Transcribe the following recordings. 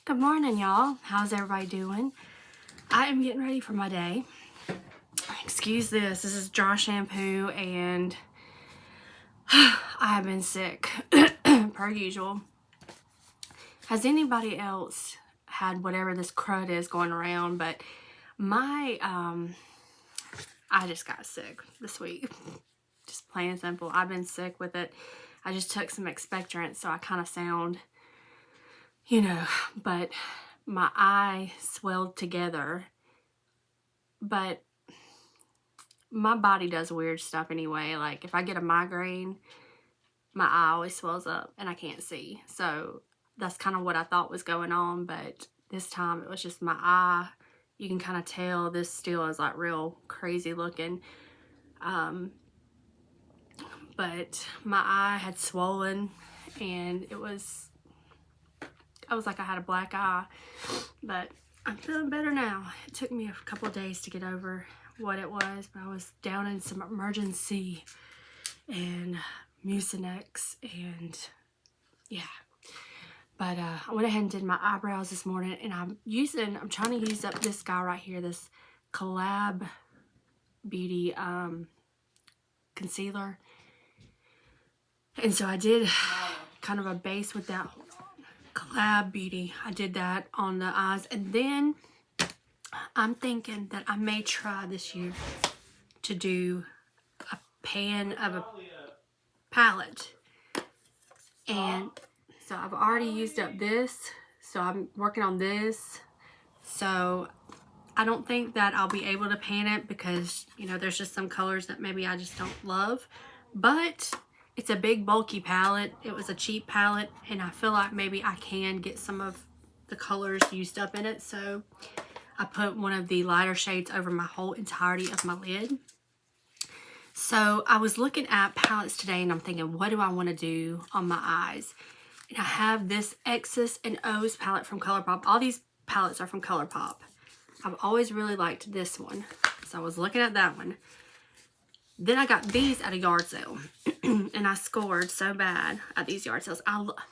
Good morning, y'all. How's everybody doing? I am getting ready for my day. Excuse this. This is dry shampoo, and I have been sick, per usual. Has anybody else had whatever this crud is going around? But my, I just got sick this week. Just plain and simple. I've been sick with it. I just took some expectorant, so I kind of sound, but my eye swelled together. But my body does weird stuff anyway. Like if I get a migraine, my eye always swells up and I can't see. So that's kind of what I thought was going on. But this time it was just my eye. You can kind of tell this still is like real crazy looking. But my eye had swollen and I was like I had a black eye. But I'm feeling better now. It took me a couple of days to get over what it was, but I was down in some emergency and Mucinex and yeah. But I went ahead and did my eyebrows this morning, and I'm trying to use up this guy right here, this Collab Beauty concealer. And so I did kind of a base with that Collab Beauty. I did that on the eyes, and then I'm thinking that I may try this year to do a pan of a palette. And so I've already used up this, so I'm working on this. So I don't think that I'll be able to pan it because, there's just some colors that maybe I just don't love. But it's a big bulky palette. It was a cheap palette, and I feel like maybe I can get some of the colors used up in it. So I put one of the lighter shades over my whole entirety of my lid. So I was looking at palettes today, and I'm thinking, what do I want to do on my eyes? And I have this X's and O's palette from ColourPop. All these palettes are from ColourPop. I've always really liked this one, so I was looking at that one. Then I got these at a yard sale, and I scored so bad at these yard sales.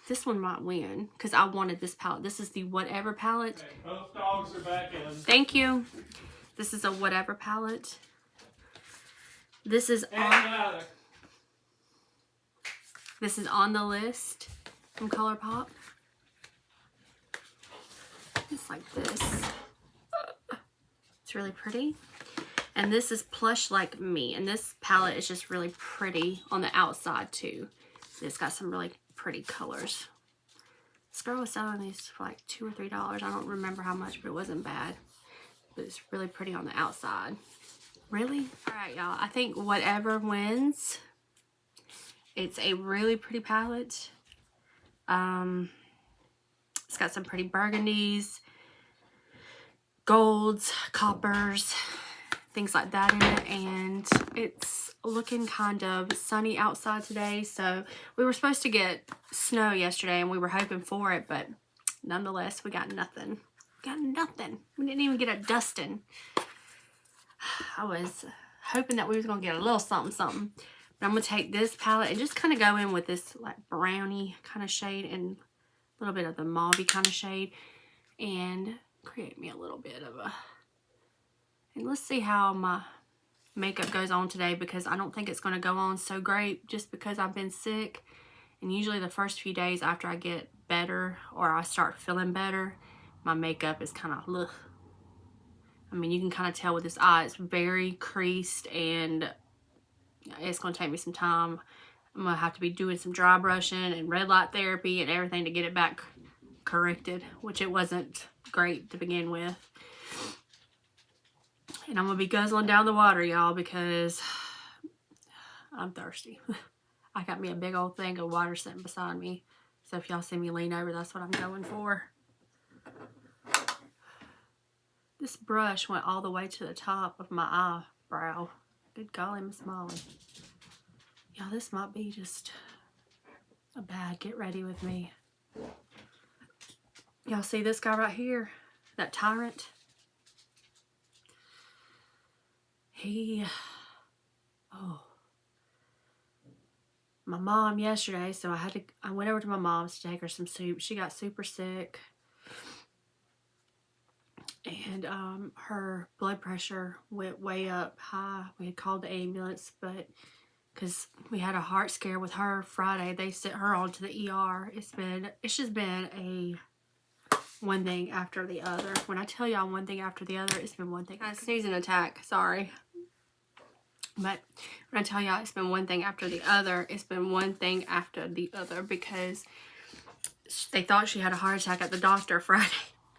This one might win because I wanted this palette. This is the Whatever palette. Okay, both dogs are back in. Thank you. This is a Whatever palette. This is on the list from ColourPop. It's like this. It's really pretty. And this is Plush Like Me. And this palette is just really pretty on the outside too. It's got some really pretty colors. This girl was selling these for like $2 or $3. I don't remember how much, but it wasn't bad. But it's really pretty on the outside. Really? Alright, y'all. I think Whatever wins. It's a really pretty palette. It's got some pretty burgundies, golds, coppers, things like that in it. And it's looking kind of sunny outside today. So we were supposed to get snow yesterday, and we were hoping for it. But nonetheless, we got nothing. We didn't even get a dusting. I was hoping that we was going to get a little something. But I'm going to take this palette and just kind of go in with this like brownie kind of shade and a little bit of the mauve-y kind of shade. And create me a little bit of a... And let's see how my makeup goes on today, because I don't think it's going to go on so great just because I've been sick. And usually the first few days after I get better or I start feeling better, my makeup is kind of ugh. I mean, you can kind of tell with this eye, it's very creased, and it's going to take me some time. I'm going to have to be doing some dry brushing and red light therapy and everything to get it back corrected, which it wasn't great to begin with. And I'm going to be guzzling down the water, y'all, because I'm thirsty. I got me a big old thing of water sitting beside me. So if y'all see me lean over, that's what I'm going for. This brush went all the way to the top of my eyebrow. Good golly, Miss Molly. Y'all, this might be just a bad get ready with me. Y'all see this guy right here? That Tyrant? My mom yesterday, so I went over to my mom's to take her some soup. She got super sick. and her blood pressure went way up high. We had called the ambulance, but because we had a heart scare with her Friday, they sent her on to the ER. It's just been a one thing after the other. When I tell y'all one thing after the other, it's been one thing. A sneezing attack, sorry. But when I tell y'all it's been one thing after the other, it's been one thing after the other, because they thought she had a heart attack at the doctor Friday.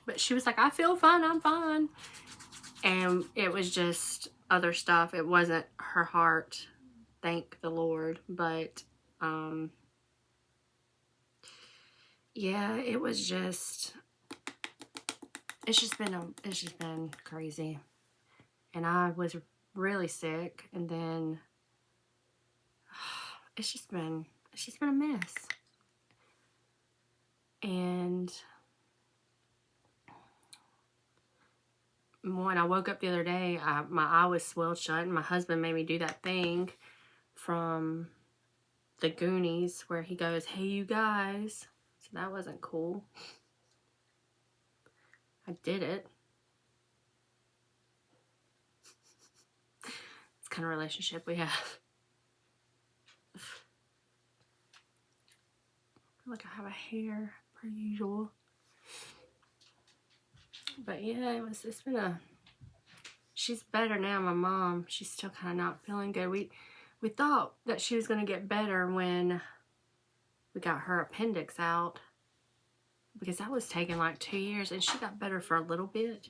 But she was like, I feel fine, I'm fine. And it was just other stuff. It wasn't her heart, thank the Lord. But, yeah, it was just, it's just been crazy. And I was really sick, and then it's just been a mess. And when I woke up the other day, my eye was swelled shut, and my husband made me do that thing from the Goonies where he goes, hey, you guys. So that wasn't cool. I did it. It's the kind of relationship we have. I feel like I have a hair per usual. But yeah, it's been she's better now, my mom. She's still kind of not feeling good. We thought that she was going to get better when we got her appendix out, because that was taking like 2 years, and she got better for a little bit.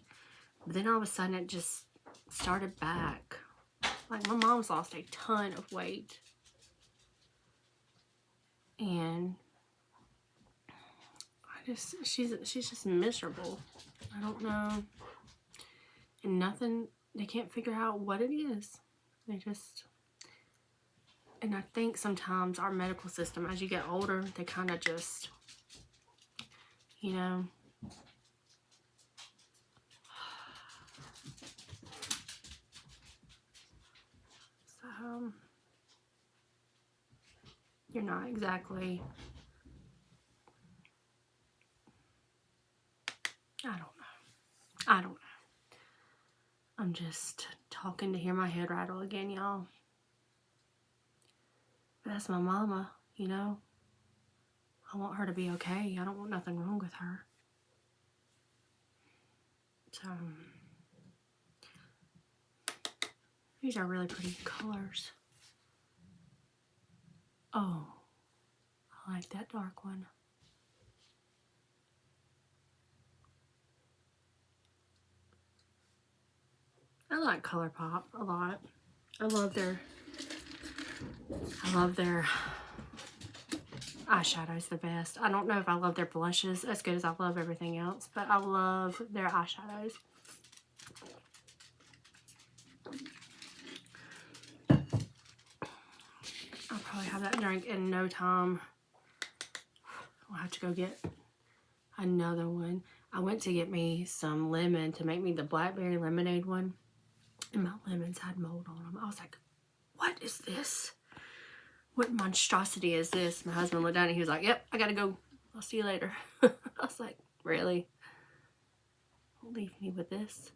But then all of a sudden it just started back. Like, my mom's lost a ton of weight. And she's just miserable. I don't know. And nothing, they can't figure out what it is. And I think sometimes our medical system, as you get older, they kind of just, you know. So, you're not exactly, I don't know. I'm just talking to hear my head rattle again, y'all. But that's my mama, you know. I want her to be okay. I don't want nothing wrong with her. So, these are really pretty colors. Oh, I like that dark one. I like ColourPop a lot. I love their eyeshadows the best. I don't know if I love their blushes as good as I love everything else, but I love their eyeshadows. I'll probably have that drink in no time. I'll have to go get another one. I went to get me some lemon to make me the blackberry lemonade one, and my lemons had mold on them. I was like, what is this? What monstrosity is this? My husband looked down and he was like, yep, I gotta go. I'll see you later. I was like, really? Don't leave me with this.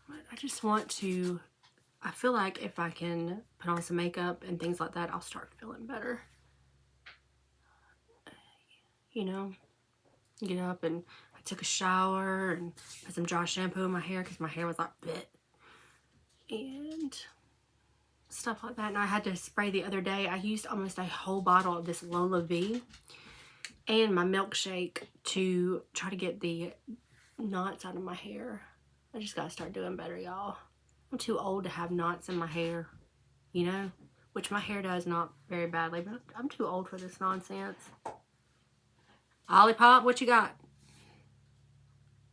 But I just want to, I feel like if I can put on some makeup and things like that, I'll start feeling better. You know, get up, and I took a shower and put some dry shampoo in my hair because my hair was like bit and stuff like that. And I had to spray the other day. I used almost a whole bottle of this Lola V and my milkshake to try to get the knots out of my hair. I just gotta start doing better, y'all. I'm too old to have knots in my hair, you know, which my hair does not very badly, but I'm too old for this nonsense. Ollie-Pop, what you got?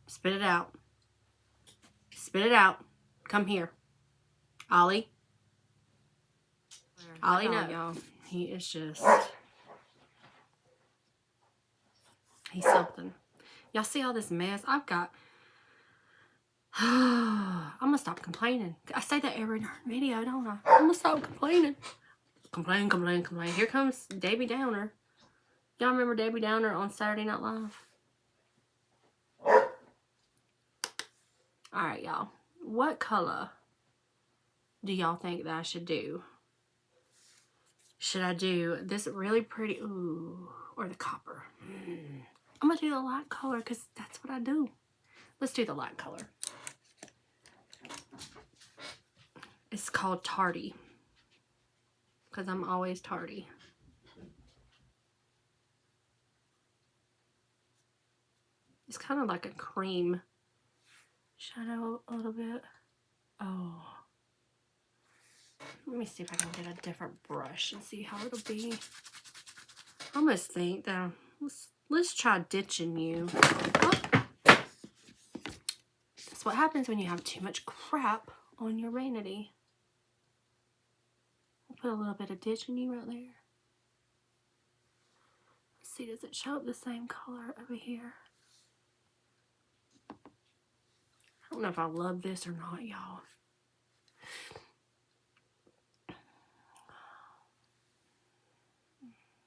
Spit it out. Spit it out. Come here. Ollie. Ollie, no, y'all. He is just, he's something. Y'all see all this mess I've got? I'm gonna stop complaining. I say that every video, don't I? I'm gonna stop complaining. Complain, complain, complain. Here comes Debbie Downer. Y'all remember Debbie Downer on Saturday Night Live? Alright, y'all. What color do y'all think that I should do? Should I do this really pretty, ooh, or the copper? I'm going to do the light color because that's what I do. Let's do the light color. It's called tardy because I'm always tardy. It's kind of like a cream shadow a little bit. Oh. Let me see if I can get a different brush and see how it'll be. I almost think that let's try ditching you. Oh. That's what happens when you have too much crap on your vanity. I'll put a little bit of ditching you right there. Let's see, does it show up the same color over here? I don't know if I love this or not, y'all.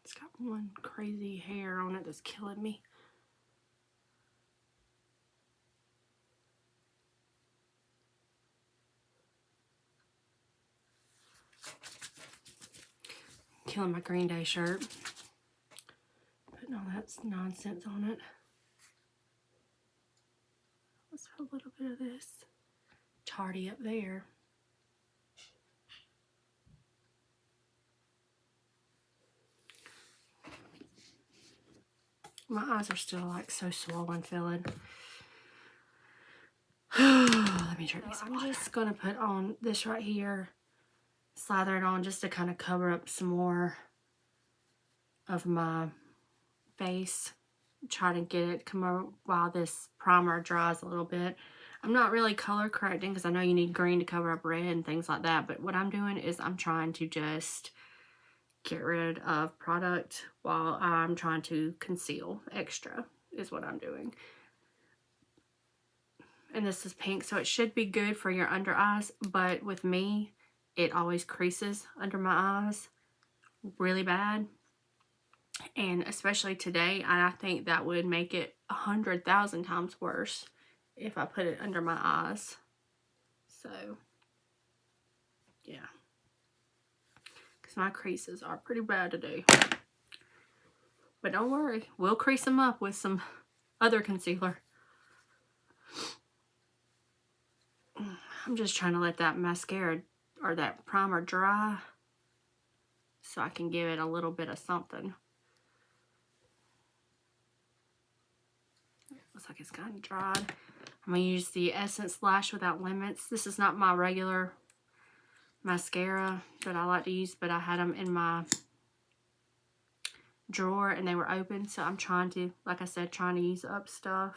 It's got one crazy hair on it that's killing me. Killing my Green Day shirt. Putting all that nonsense on it. Let's put a little bit of this tardy up there. My eyes are still like so swollen feeling. Let me drink some water. I'm just going to put on this right here. Slather it on just to kind of cover up some more of my face. Try to get it come over while this primer dries a little bit. I'm not really color correcting because I know you need green to cover up red and things like that. But what I'm doing is I'm trying to just get rid of product while I'm trying to conceal extra is what I'm doing. And this is pink, so it should be good for your under eyes, but with me, it always creases under my eyes really bad. And especially today, I think that would make it 100,000 times worse if I put it under my eyes. So, yeah. Because my creases are pretty bad today. But don't worry, we'll crease them up with some other concealer. I'm just trying to let that mascara or that primer dry so I can give it a little bit of something. Looks like it's kind of dried. I'm going to use the Essence Lash Without Limits. This is not my regular mascara that I like to use, but I had them in my drawer and they were open. So I'm trying to, like I said, trying to use up stuff.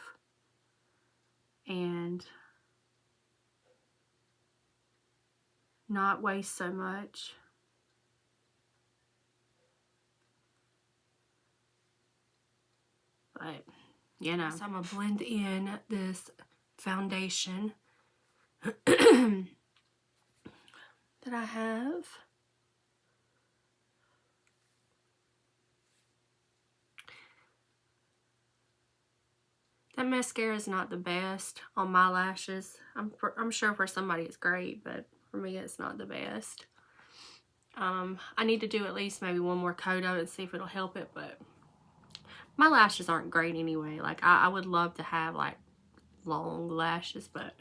And not waste so much. But, you know. So I'm going to blend in this foundation that I have. That mascara is not the best on my lashes. I'm sure for somebody it's great, but for me it's not the best. I need to do at least maybe one more coat of it and see if it'll help it, but my lashes aren't great anyway. Like I would love to have like long lashes, but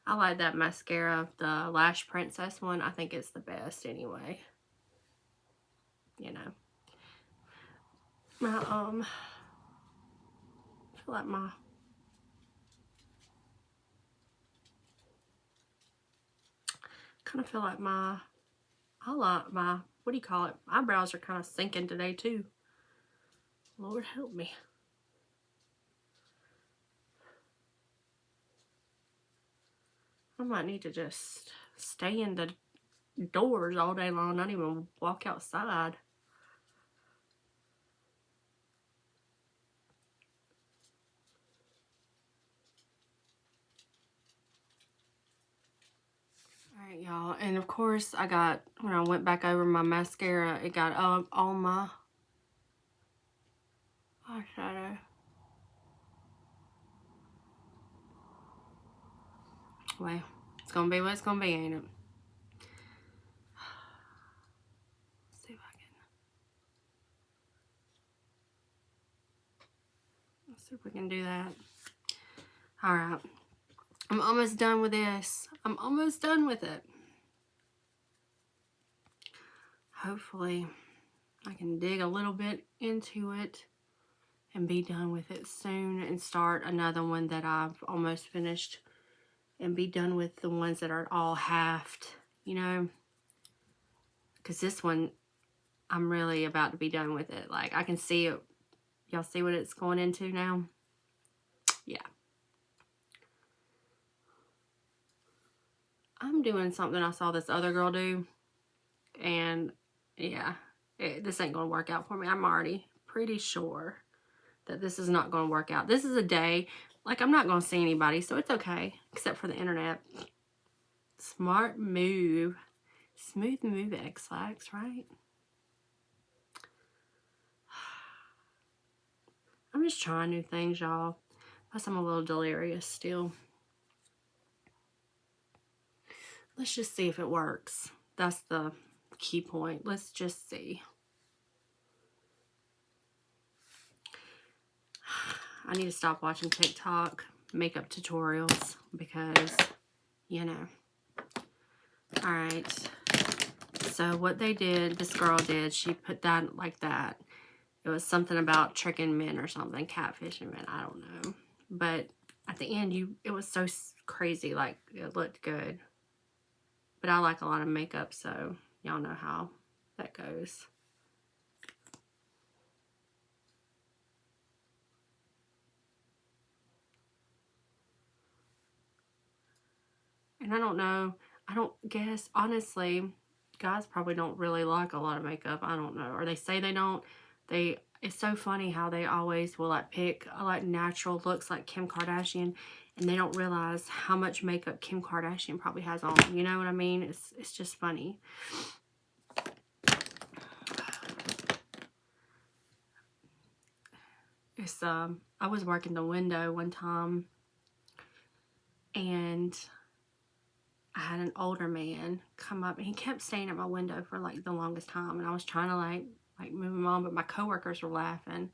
I like that mascara, the Lash Princess one. I think it's the best anyway. You know. My I feel like my what do you call it? Eyebrows are kind of sinking today too. Lord help me. I might need to just stay in the doors all day long, not even walk outside. Alright, y'all. And of course, I got, when I went back over my mascara, it got all my eyeshadow. Well, it's gonna be what it's gonna be, ain't it? Let's see if I can. Let's see if we can do that. All right. I'm almost done with this. I'm almost done with it. Hopefully, I can dig a little bit into it and be done with it soon and start another one that I've almost finished and be done with the ones that are all halved, you know, because this one, I'm really about to be done with it. Like, I can see it. Y'all see what it's going into now? Yeah. I'm doing something I saw this other girl do, and yeah, this ain't gonna work out for me. I'm already pretty sure that this is not gonna work out. This is a day, like, I'm not gonna see anybody, so it's okay, except for the internet. Smart move. Smooth move, X-Lax, right? I'm just trying new things, y'all. Plus, I'm a little delirious still. Let's just see if it works. That's the key point. Let's just see. I need to stop watching TikTok makeup tutorials because, you know. Alright. So what they did, this girl did, she put that like that. It was something about tricking men or something, catfishing men, I don't know. But at the end, it was so crazy, like, it looked good. But I like a lot of makeup, so y'all know how that goes. And I don't know, I don't guess, honestly, guys probably don't really like a lot of makeup. I don't know. Or they say they don't. It's so funny how they always will like pick like natural looks like Kim Kardashian, and they don't realize how much makeup Kim Kardashian probably has on. You know what I mean? It's just funny. It's I was working the window one time, and I had an older man come up, and he kept staying at my window for like the longest time, and I was trying to like move him on, but my coworkers were laughing,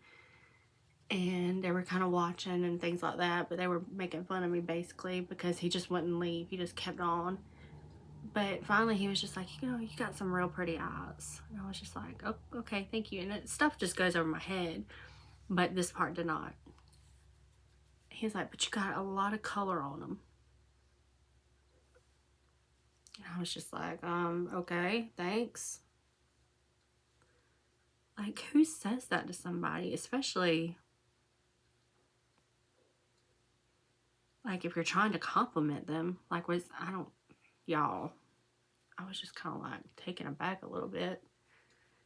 and they were kind of watching and things like that, but they were making fun of me basically because he just wouldn't leave. He just kept on. But finally he was just like, you know, you got some real pretty eyes. And I was just like, oh, okay, thank you. And stuff just goes over my head, but this part did not. He's like, but you got a lot of color on them. And I was just like, okay, thanks. Like, who says that to somebody? Especially, like, if you're trying to compliment them. Like, y'all, I was just kind of, like, taken aback a little bit.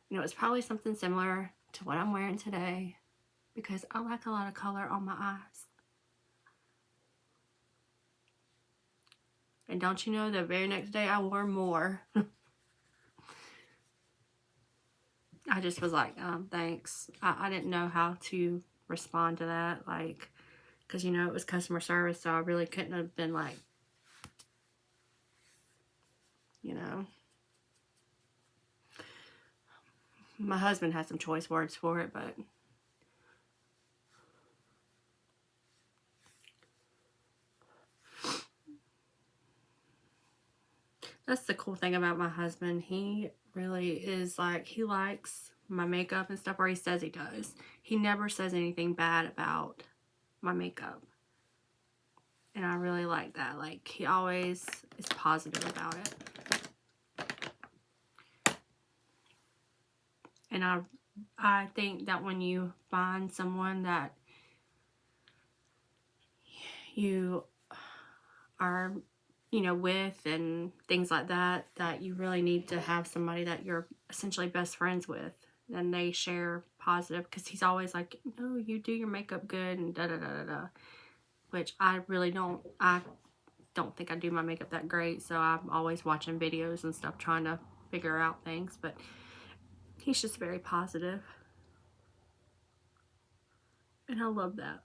You know, it's probably something similar to what I'm wearing today, because I like a lot of color on my eyes. And don't you know, the very next day I wore more. I just was like, thanks. I didn't know how to respond to that, like, because, you know, it was customer service, so I really couldn't have been like, you know. My husband has some choice words for it, but that's the cool thing about my husband. He really is like, he likes my makeup and stuff, or he says he does. He never says anything bad about my makeup. And I really like that. Like, he always is positive about it. And I think that when you find someone that you are, you know, with and things like that, that you really need to have somebody that you're essentially best friends with, and they share positive, because he's always like, no, you do your makeup good and da da da da da, which I really don't don't think I do my makeup that great, so I'm always watching videos and stuff trying to figure out things, but he's just very positive. And I love that.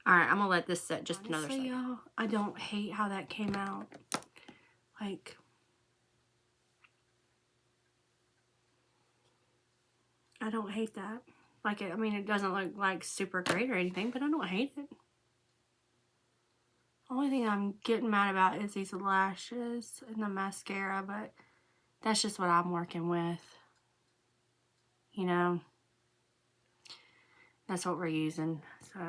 Alright, I'm gonna let this set just another second. Y'all, I don't hate how that came out. Like, I don't hate that. Like, I mean, it doesn't look like super great or anything, but I don't hate it. Only thing I'm getting mad about is these lashes and the mascara, but that's just what I'm working with. You know, that's what we're using, so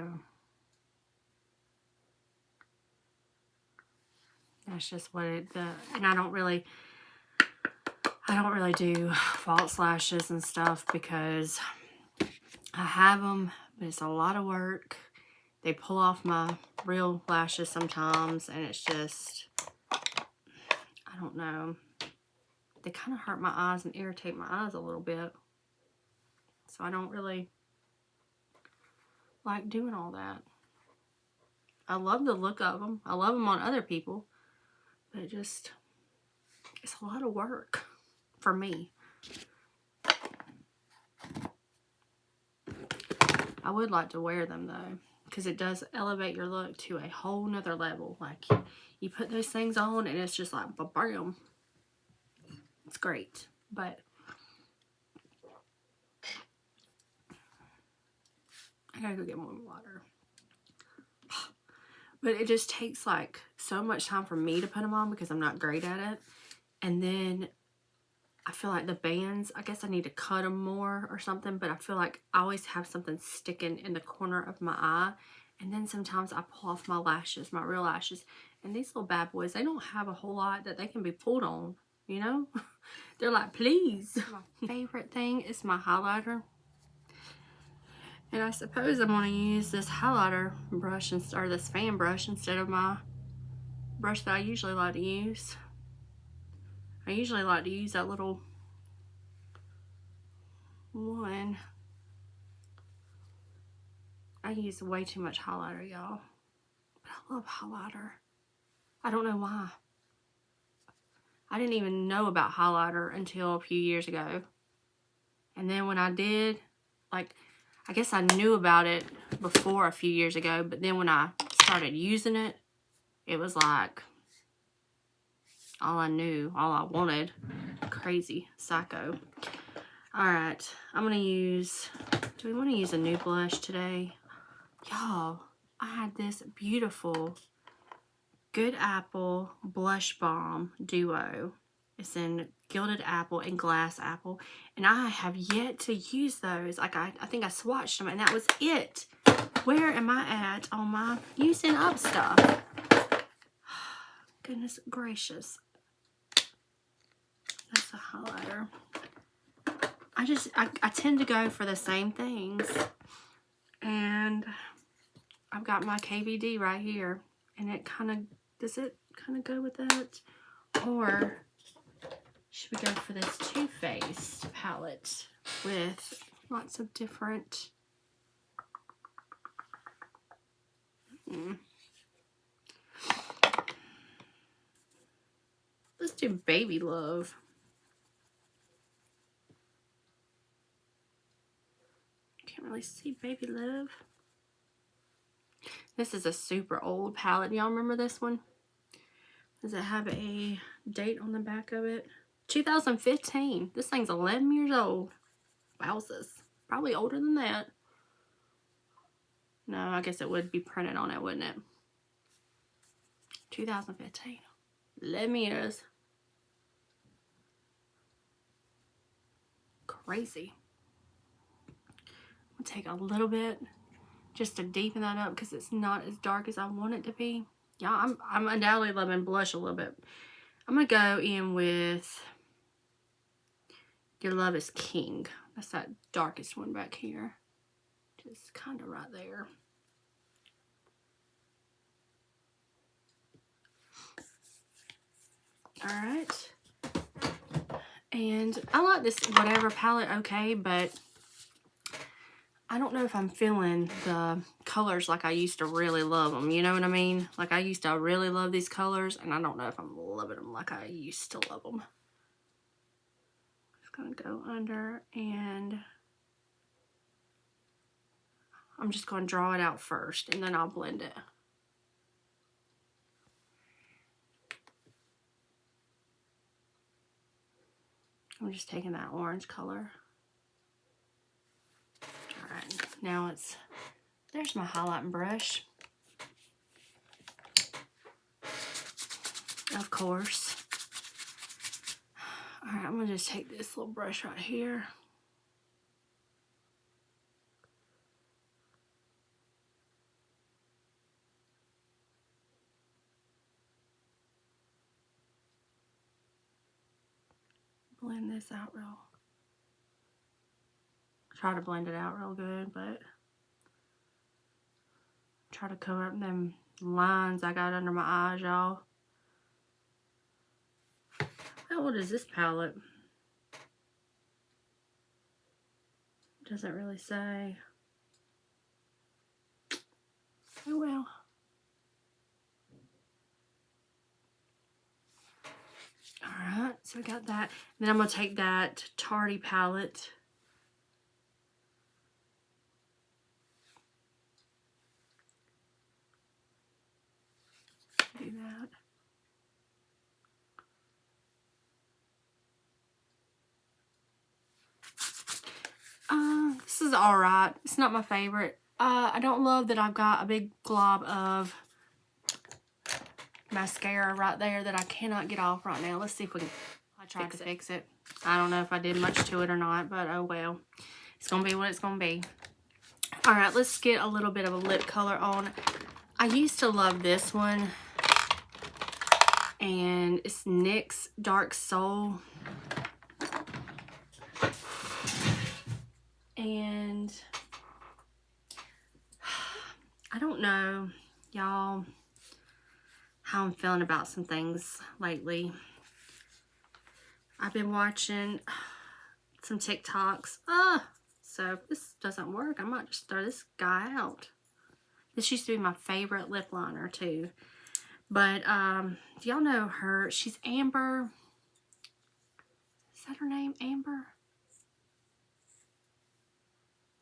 that's just what and I don't really do false lashes and stuff because I have them, but it's a lot of work. They pull off my real lashes sometimes, and it's just, I don't know. They kind of hurt my eyes and irritate my eyes a little bit. So I don't really like doing all that. I love the look of them. I love them on other people. But it's a lot of work for me. I would like to wear them though, because it does elevate your look to a whole nother level. Like, you put those things on and it's just like, ba-bam. It's great. But I gotta go get more water. But it just takes like so much time for me to put them on because I'm not great at it. And then I feel like the bands, I guess I need to cut them more or something, but I feel like I always have something sticking in the corner of my eye. And then sometimes I pull off my lashes, my real lashes. And these little bad boys, they don't have a whole lot that they can be pulled on, you know? They're like, please. My favorite thing is my highlighter. And I suppose I'm going to use this highlighter brush, or this fan brush, instead of my brush that I usually like to use. I usually like to use that little one. I use way too much highlighter, y'all. But I love highlighter. I don't know why. I didn't even know about highlighter until a few years ago. And then when I did, like, I guess I knew about it before a few years ago, but then when I started using it, it was like all I knew, all I wanted. Crazy, psycho. Alright, I'm gonna use, do we want to use a new blush today? Y'all, I had this beautiful Good Apple Blush Balm Duo. It's in Gilded Apple and Glass Apple. And I have yet to use those. Like, I think I swatched them and that was it. Where am I at on my using up stuff? Goodness gracious. That's a highlighter. I tend to go for the same things. And I've got my KVD right here. And it kind of, does it kind of go with that? Or should we go for this Too Faced palette with lots of different... Let's do Baby Love. Can't really see Baby Love. This is a super old palette. Y'all remember this one? Does it have a date on the back of it? 2015. This thing's 11 years old. Wowzers. Probably older than that. No, I guess it would be printed on it, wouldn't it? 2015. 11 years. Crazy. I'm going to take a little bit just to deepen that up because it's not as dark as I want it to be. Yeah, I'm undoubtedly loving blush a little bit. I'm going to go in with Your Love is King. That's that darkest one back here. Just kind of right there. Alright. And I like this whatever palette okay, but I don't know if I'm feeling the colors like I used to really love them. You know what I mean? Like I used to really love these colors, and I don't know if I'm loving them like I used to love them. Just gonna go under, and I'm just gonna draw it out first, and then I'll blend it. I'm just taking that orange color. All right, now there's my highlighting brush. Of course. All right, I'm gonna just take this little brush right here. Blend this out try to blend it out real good, but try to cover up them lines I got under my eyes, y'all. How old is this palette? Doesn't really say. Oh well. Alright, so we got that. Then I'm going to take that Tardy palette. Do that. This is alright. It's not my favorite. I don't love that I've got a big glob of mascara right there that I cannot get off right now. Let's see if we can. I tried to fix it. I don't know if I did much to it or not, but oh well. It's gonna be what it's gonna be. Alright, let's get a little bit of a lip color on. I used to love this one, and it's NYX Dark Soul. And I don't know, y'all, how I'm feeling about some things lately. I've been watching some TikToks. So if this doesn't work, I might just throw this guy out. This used to be my favorite lip liner too. But do y'all know her? She's Amber. Is that her name? Amber?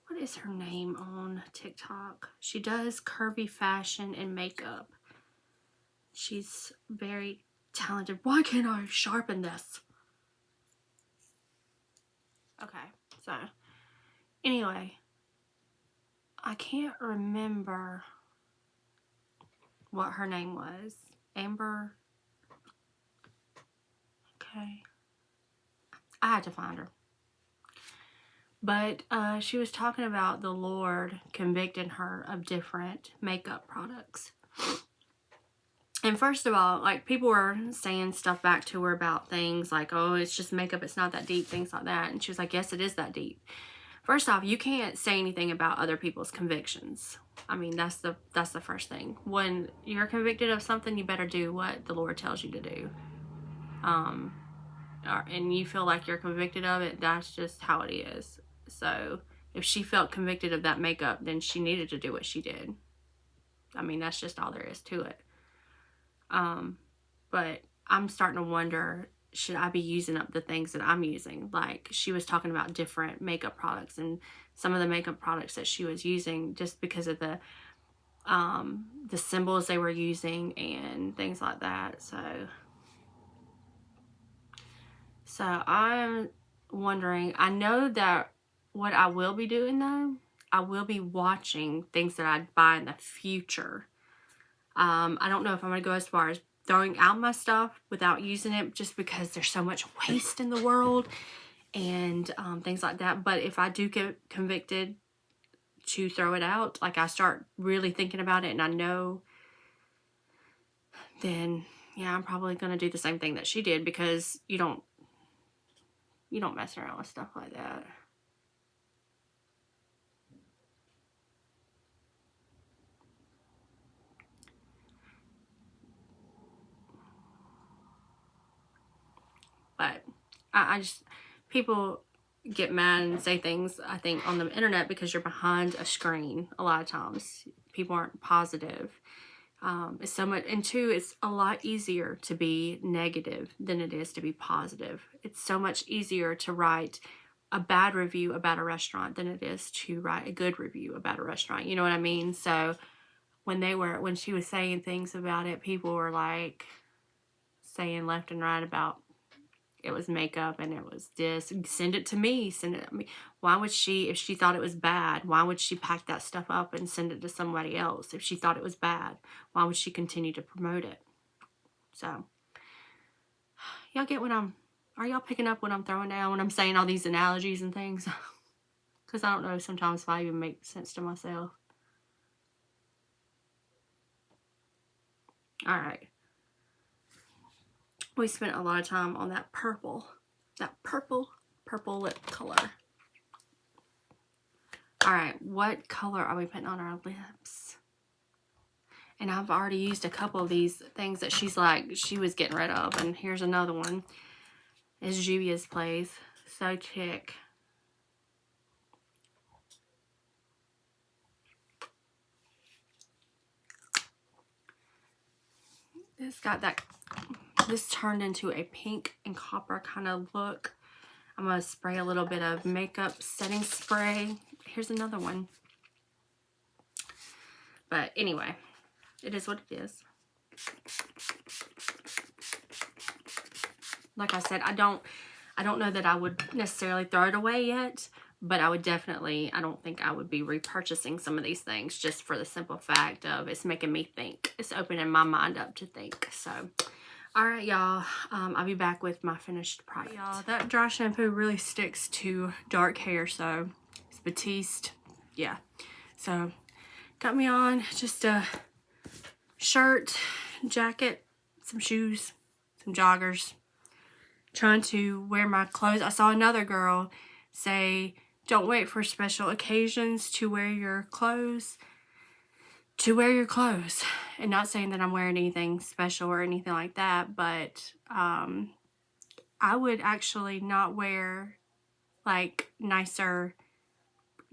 What is her name on TikTok? She does curvy fashion and makeup. She's very talented. Why can't I sharpen this? Okay, so anyway, I can't remember what her name was. Amber. Okay. I had to find her. But she was talking about the Lord convicting her of different makeup products. And first of all, like, people were saying stuff back to her about things like, oh, it's just makeup, it's not that deep, things like that. And she was like, yes, it is that deep. First off, you can't say anything about other people's convictions. I mean, that's the first thing. When you're convicted of something, you better do what the Lord tells you to do. And you feel like you're convicted of it, that's just how it is. So if she felt convicted of that makeup, then she needed to do what she did. I mean, that's just all there is to it. But I'm starting to wonder, should I be using up the things that I'm using? Like, she was talking about different makeup products, and some of the makeup products that she was using, just because of the symbols they were using and things like that. So I'm wondering, I know that what I will be doing though, I will be watching things that I'd buy in the future. I don't know if I'm going to go as far as throwing out my stuff without using it, just because there's so much waste in the world and things like that. But if I do get convicted to throw it out, like I start really thinking about it and I know, then yeah, I'm probably going to do the same thing that she did, because you don't mess around with stuff like that. But I just, people get mad and say things, I think, on the internet because you're behind a screen a lot of times. People aren't positive. It's so much, and two, it's a lot easier to be negative than it is to be positive. It's so much easier to write a bad review about a restaurant than it is to write a good review about a restaurant. You know what I mean? So when she was saying things about it, people were like saying left and right about it was makeup and it was this. Send it to me. Send it to me. Why would she, if she thought it was bad, why would she pack that stuff up and send it to somebody else? If she thought it was bad, why would she continue to promote it? So, y'all get what are y'all picking up what I'm throwing down when I'm saying all these analogies and things? Because I don't know sometimes if I even make sense to myself. All right. We spent a lot of time on that purple lip color. All right, what color are we putting on our lips? And I've already used a couple of these things that she was getting rid of. And here's another one. It's Juvia's Place. So chic. It's got that, this turned into a pink and copper kind of look. I'm going to spray a little bit of makeup setting spray. Here's another one. But anyway, it is what it is. Like I said, I don't know that I would necessarily throw it away yet, but I would definitely, I don't think I would be repurchasing some of these things just for the simple fact of it's making me think. It's opening my mind up to think. So, all right, y'all. I'll be back with my finished product. Y'all, that dry shampoo really sticks to dark hair, so it's Batiste. Yeah. So, got me on just a shirt, jacket, some shoes, some joggers. Trying to wear my clothes. I saw another girl say, don't wait for special occasions to wear your clothes. To wear your clothes. And not saying that I'm wearing anything special or anything like that, but I would actually not wear like nicer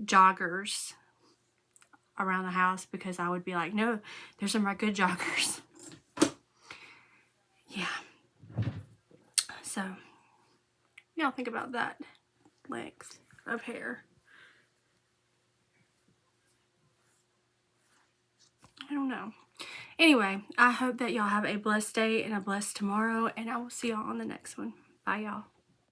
joggers around the house because I would be like, no, there's some good joggers. Yeah. So, y'all think about that length of hair. I don't know. Anyway, I hope that y'all have a blessed day and a blessed tomorrow, and I will see y'all on the next one. Bye, y'all.